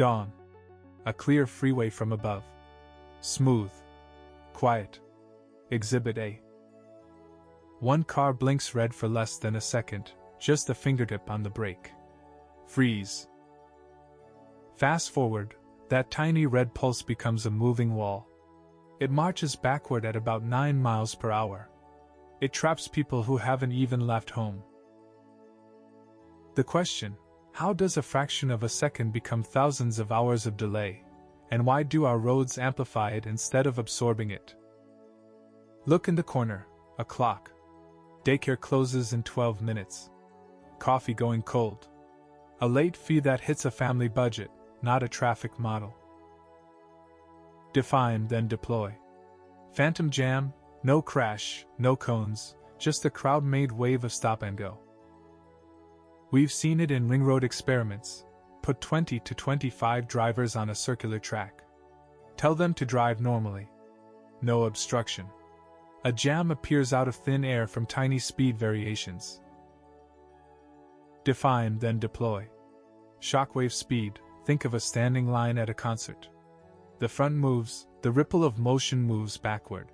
Dawn. A clear freeway from above. Smooth. Quiet. Exhibit A. One car blinks red for less than a second, just a fingertip on the brake. Freeze. Fast forward, that tiny red pulse becomes a moving wall. It marches backward at about 9 miles per hour. It traps people who haven't even left home. The question, how does a fraction of a second become thousands of hours of delay? And why do our roads amplify it instead of absorbing it? Look in the corner, a clock. Daycare closes in 12 minutes. Coffee going cold. A late fee that hits a family budget, not a traffic model. Define, then deploy. Phantom jam, no crash, no cones, just a crowd-made wave of stop and go. We've seen it in ring road experiments. Put 20 to 25 drivers on a circular track. Tell them to drive normally. No obstruction. A jam appears out of thin air from tiny speed variations. Define, then deploy. Shockwave speed, think of a standing line at a concert. The front moves, the ripple of motion moves backward.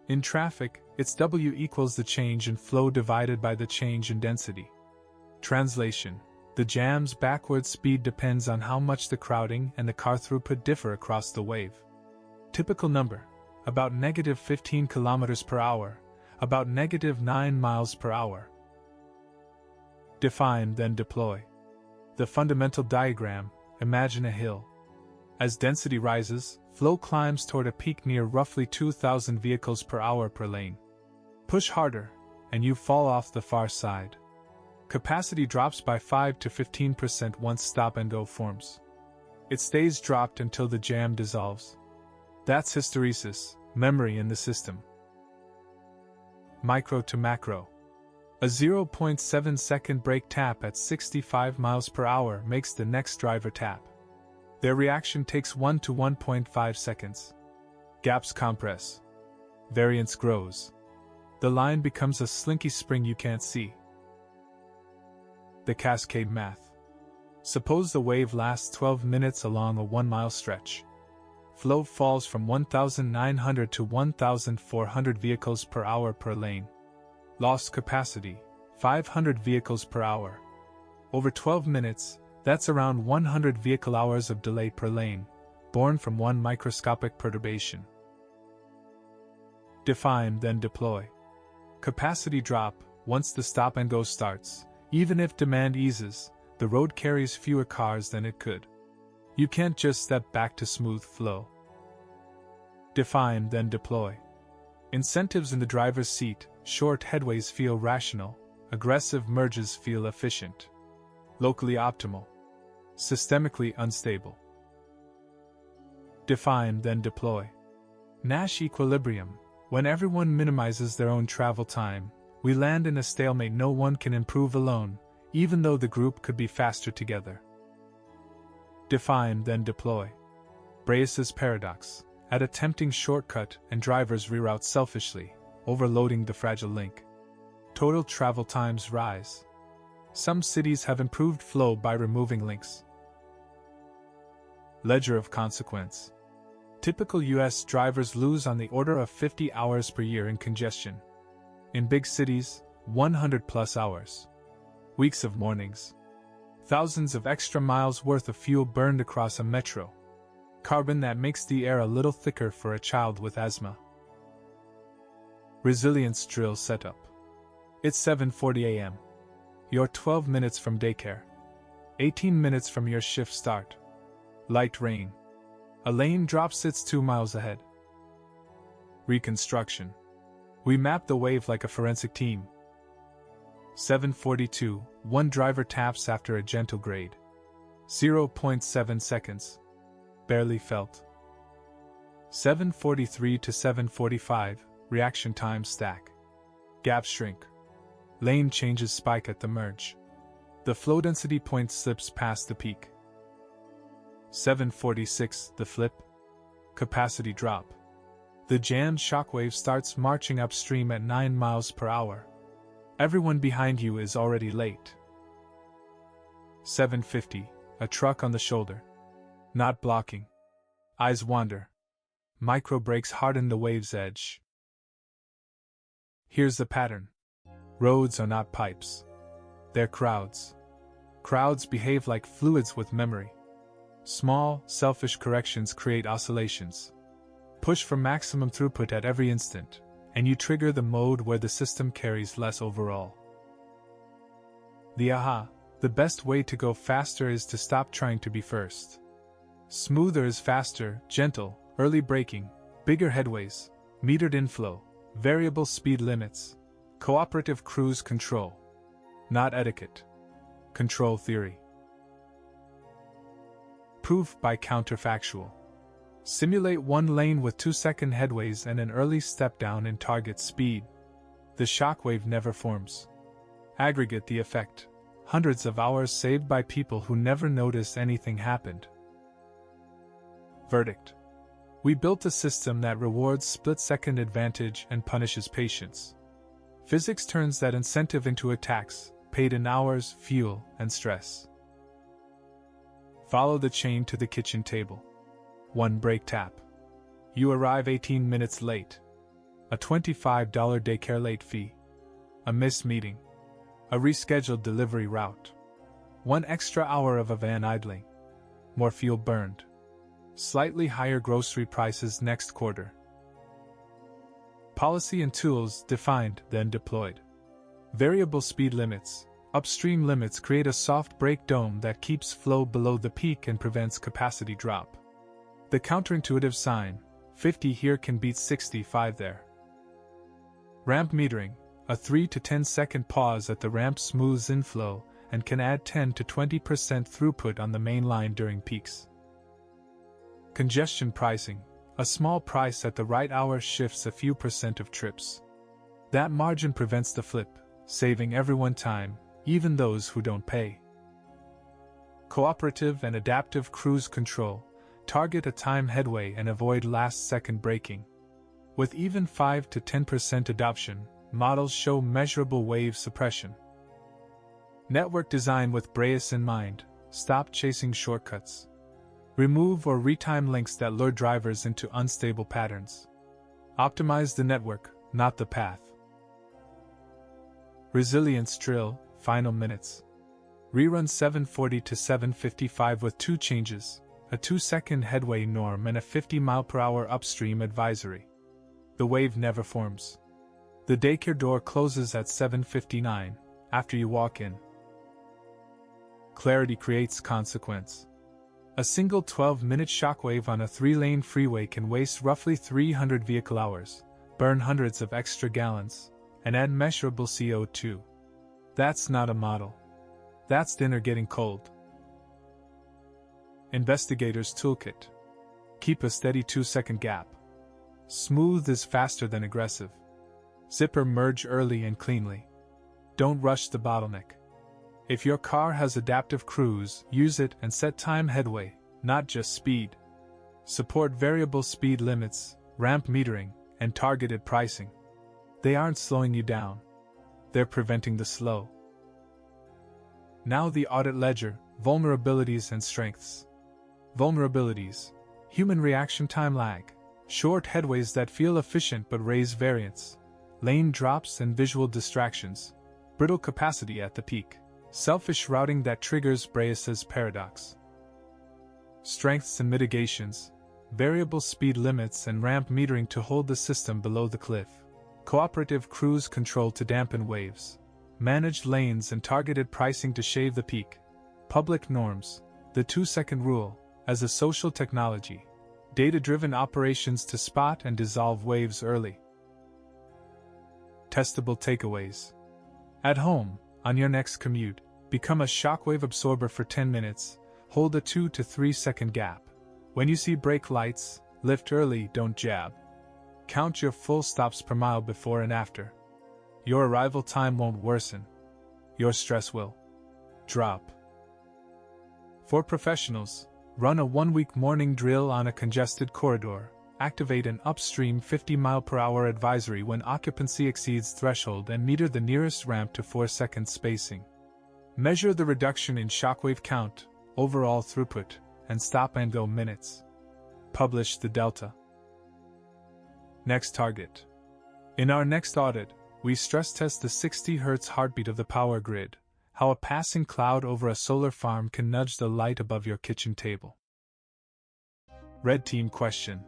In traffic, it's W equals the change in flow divided by the change in density. Translation: the jam's backward speed depends on how much the crowding and the car throughput differ across the wave. Typical number: about -15 kilometers per hour, about -9 miles per hour. Define, then deploy. The fundamental diagram: imagine a hill. As density rises, flow climbs toward a peak near roughly 2,000 vehicles per hour per lane. Push harder, and you fall off the far side. Capacity drops by 5 to 15% once stop and go forms. It stays dropped until the jam dissolves. That's hysteresis, memory in the system. Micro to macro. A 0.7 second brake tap at 65 miles per hour makes the next driver tap. Their reaction takes 1 to 1.5 seconds. Gaps compress. Variance grows. The line becomes a slinky spring you can't see. The cascade math. Suppose the wave lasts 12 minutes along a 1-mile stretch. Flow falls from 1,900 to 1,400 vehicles per hour per lane. Lost capacity, 500 vehicles per hour. Over 12 minutes, that's around 100 vehicle hours of delay per lane, born from one microscopic perturbation. Define, then deploy. Capacity drop: once the stop and go starts, even if demand eases, the road carries fewer cars than it could. You can't just step back to smooth flow. Define, then deploy. Incentives in the driver's seat: short headways feel rational, aggressive merges feel efficient. Locally optimal. Systemically unstable. Define, then deploy. Nash equilibrium: when everyone minimizes their own travel time, we land in a stalemate no one can improve alone, even though the group could be faster together. Define, then deploy. Brais's paradox: at a tempting shortcut and drivers reroute selfishly, overloading the fragile link. Total travel times rise. Some cities have improved flow by removing links. Ledger of consequence. Typical US drivers lose on the order of 50 hours per year in congestion. In big cities, 100 plus hours. Weeks of mornings. Thousands of extra miles worth of fuel burned across a metro. Carbon that makes the air a little thicker for a child with asthma. Resilience drill setup. It's 7:40 a.m. You're 12 minutes from daycare. 18 minutes from your shift start. Light rain. A lane drop sits 2 miles ahead. Reconstruction. We map the wave like a forensic team. 7:42, one driver taps after a gentle grade. 0.7 seconds. Barely felt. 7:43 to 7:45, reaction time stack. Gap shrink. Lane changes spike at the merge. The flow density point slips past the peak. 7:46, the flip. Capacity drop. The jammed shockwave starts marching upstream at 9 miles per hour. Everyone behind you is already late. 7:50, a truck on the shoulder. Not blocking. Eyes wander. Micro brakes harden the wave's edge. Here's the pattern. Roads are not pipes. They're crowds. Crowds behave like fluids with memory. Small, selfish corrections create oscillations. Push for maximum throughput at every instant, and you trigger the mode where the system carries less overall. The aha, the best way to go faster is to stop trying to be first. Smoother is faster, gentle, early braking, bigger headways, metered inflow, variable speed limits, cooperative cruise control. Not etiquette. Control theory. Proof by counterfactual. Simulate one lane with 2-second headways and an early step down in target speed. The shockwave never forms. Aggregate the effect. Hundreds of hours saved by people who never noticed anything happened. Verdict. We built a system that rewards split-second advantage and punishes patience. Physics turns that incentive into a tax, paid in hours, fuel, and stress. Follow the chain to the kitchen table. 1 brake tap. You arrive 18 minutes late. A $25 daycare late fee. A missed meeting. A rescheduled delivery route. 1 extra hour of a van idling. More fuel burned. Slightly higher grocery prices next quarter. Policy and tools defined, then deployed. Variable speed limits, upstream limits create a soft brake dome that keeps flow below the peak and prevents capacity drop. The counterintuitive sign, 50 here can beat 65 there. Ramp metering, a 3 to 10 second pause at the ramp smooths inflow and can add 10 to 20% throughput on the main line during peaks. Congestion pricing, a small price at the right hour shifts a few percent of trips. That margin prevents the flip, saving everyone time, even those who don't pay. Cooperative and adaptive cruise control, target a time headway and avoid last-second braking. With even 5 to 10% adoption, models show measurable wave suppression. Network design with BRAIS in mind, stop chasing shortcuts. Remove or retime links that lure drivers into unstable patterns. Optimize the network, not the path. Resilience drill, final minutes. Rerun 740 to 755 with 2 changes, a 2-second headway norm and a 50 mph upstream advisory. The wave never forms. The daycare door closes at 7:59, after you walk in. Clarity creates consequence. A single 12-minute shockwave on a 3-lane freeway can waste roughly 300 vehicle hours, burn hundreds of extra gallons, and add measurable CO2. That's not a model. That's dinner getting cold. Investigator's Toolkit. Keep a steady 2-second gap. Smooth is faster than aggressive. Zipper merge early and cleanly. Don't rush the bottleneck. If your car has adaptive cruise, use it and set time headway, not just speed. Support variable speed limits, ramp metering, and targeted pricing. They aren't slowing you down. They're preventing the slow. Now the audit ledger, vulnerabilities and strengths. Vulnerabilities. Human reaction time lag. Short headways that feel efficient but raise variance. Lane drops and visual distractions. Brittle capacity at the peak. Selfish routing that triggers BRAIS's paradox. Strengths and mitigations. Variable speed limits and ramp metering to hold the system below the cliff. Cooperative cruise control to dampen waves. Managed lanes and targeted pricing to shave the peak. Public norms. The 2-second rule, as a social technology. Data-driven operations to spot and dissolve waves early. Testable takeaways. At home, on your next commute, become a shockwave absorber for 10 minutes, hold a 2 to 3 second gap. When you see brake lights, lift early, don't jab. Count your full stops per mile before and after. Your arrival time won't worsen. Your stress will drop. For professionals, run a 1-week morning drill on a congested corridor. Activate an upstream 50 mph advisory when occupancy exceeds threshold and meter the nearest ramp to 4-second spacing. Measure the reduction in shockwave count, overall throughput, and stop and go minutes. Publish the delta. Next target. In our next audit, we stress test the 60 Hz heartbeat of the power grid, how a passing cloud over a solar farm can nudge the light above your kitchen table. Red Team question.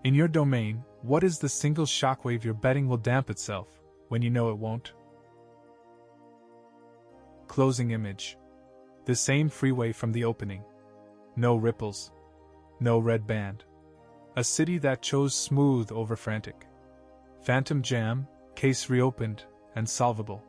In your domain, what is the single shockwave you're betting will damp itself, when you know it won't? Closing image. The same freeway from the opening. No ripples. No red band. A city that chose smooth over frantic. Phantom jam, case reopened, and solvable.